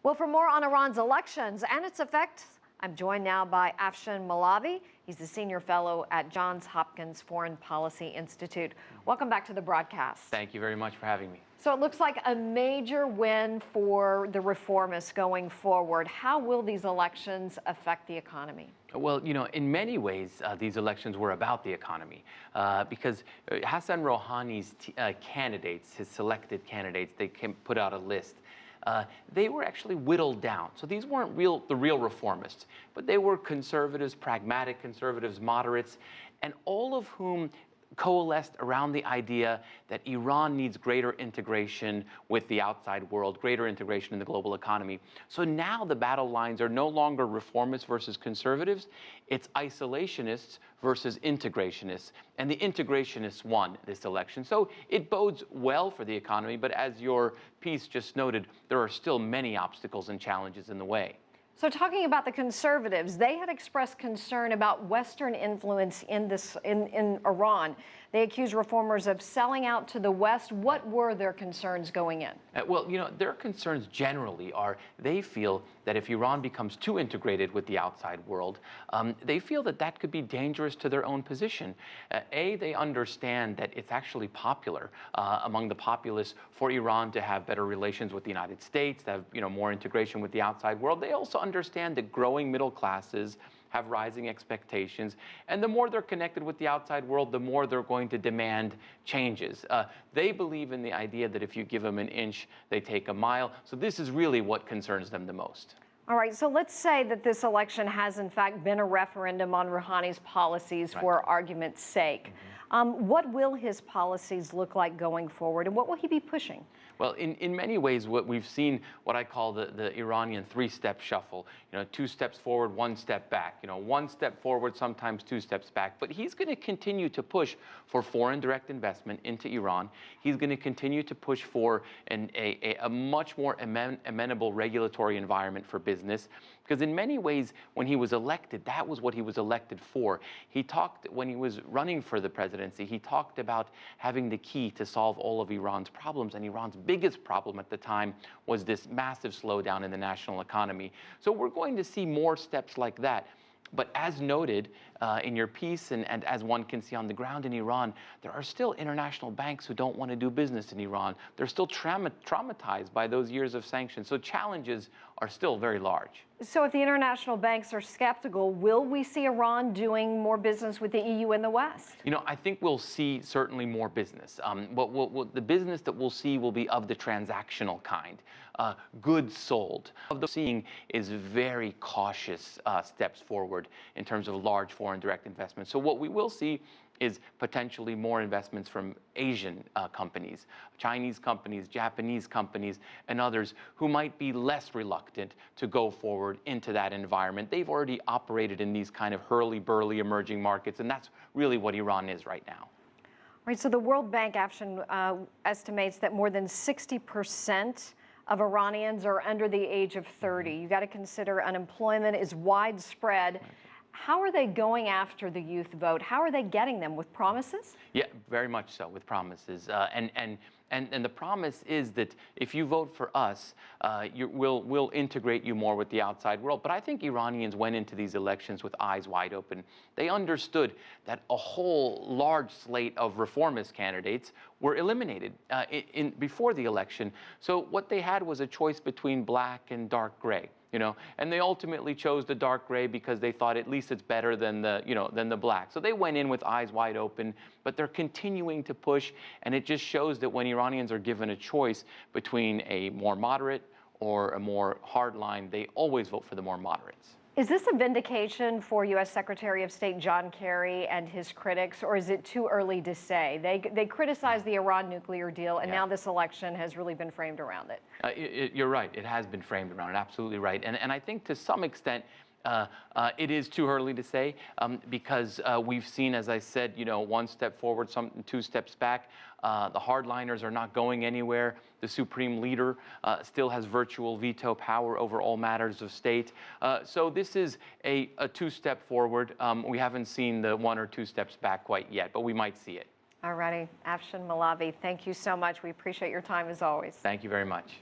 Well, for more on Iran's elections and its effects, I'm joined now by Afshin Molavi. He's the senior fellow at Johns Hopkins Foreign Policy Institute. Welcome back to the broadcast. Thank you very much for having me. So it looks like a major win for the reformists going forward. How will these elections affect the economy? Well, in many ways, these elections were about the economy because Hassan Rouhani's candidates, his selected candidates, they put out a list. They were actually whittled down. So these weren't the real reformists, but they were conservatives, pragmatic conservatives, moderates, and all of whom coalesced around the idea that Iran needs greater integration with the outside world, greater integration in the global economy. So now the battle lines are no longer reformists versus conservatives, it's isolationists versus integrationists. And the integrationists won this election. So it bodes well for the economy, but as your piece just noted, there are still many obstacles and challenges in the way. So talking about the conservatives, they had expressed concern about Western influence in Iran. They accused reformers of selling out to the West. What were their concerns going in? Well, their concerns generally are they feel that if Iran becomes too integrated with the outside world, they feel that that could be dangerous to their own position. They understand that it's actually popular among the populace for Iran to have better relations with the United States, to have more integration with the outside world. They also understand that growing middle classes have rising expectations, and the more they're connected with the outside world, the more they're going to demand changes. They believe in the idea that if you give them an inch, they take a mile. So this is really what concerns them the most. All right, so let's say that this election has in fact been a referendum on Rouhani's policies for argument's sake. What will his policies look like going forward, and what will he be pushing? Well, in many ways, what we've seen, what I call the Iranian three-step shuffle, 2 steps forward, 1 step back, 1 step forward, sometimes 2 steps back. But he's going to continue to push for foreign direct investment into Iran. He's going to continue to push for a much more amenable regulatory environment for business. Because in many ways, when he was elected, that was what he was elected for. He talked, when he was running for the presidency, he talked about having the key to solve all of Iran's problems. And Iran's biggest problem at the time was this massive slowdown in the national economy. So we're going to see more steps like that. But as noted in your piece, and as one can see on the ground in Iran, there are still international banks who don't want to do business in Iran. They're still traumatized by those years of sanctions. So challenges are still very large. So if the international banks are skeptical, will we see Iran doing more business with the EU and the West? I think we'll see certainly more business. The business that we'll see will be of the transactional kind, goods sold. What we're seeing is very cautious steps forward in terms of large foreign direct investment. So what we will see is potentially more investments from Asian companies, Chinese companies, Japanese companies, and others who might be less reluctant to go forward into that environment. They've already operated in these kind of hurly-burly emerging markets, and that's really what Iran is right now. Right, so the World Bank, Afshin, estimates that more than 60% of Iranians are under the age of 30. You've got to consider unemployment is widespread. Right. How are they going after the youth vote? How are they getting them? With promises? Yeah, very much so, with promises. And the promise is that if you vote for us, we'll integrate you more with the outside world. But I think Iranians went into these elections with eyes wide open. They understood that a whole large slate of reformist candidates were eliminated before the election. So what they had was a choice between black and dark gray. And they ultimately chose the dark gray because they thought at least it's better than the black. So they went in with eyes wide open, but they're continuing to push, and it just shows that when Iranians are given a choice between a more moderate or a more hard line, they always vote for the more moderates. Is this a vindication for U.S. Secretary of State John Kerry and his critics, or is it too early to say? They criticized the Iran nuclear deal, and now this election has really been framed around it. You're right. It has been framed around it. Absolutely right. And I think to some extent, it is too early to say because we've seen, as I said, 1 step forward, 2 steps back. The hardliners are not going anywhere. The supreme leader still has virtual veto power over all matters of state. So this is a 2-step forward. We haven't seen the 1 or 2 steps back quite yet, but we might see it. All righty. Afshin Molavi, thank you so much. We appreciate your time as always. Thank you very much.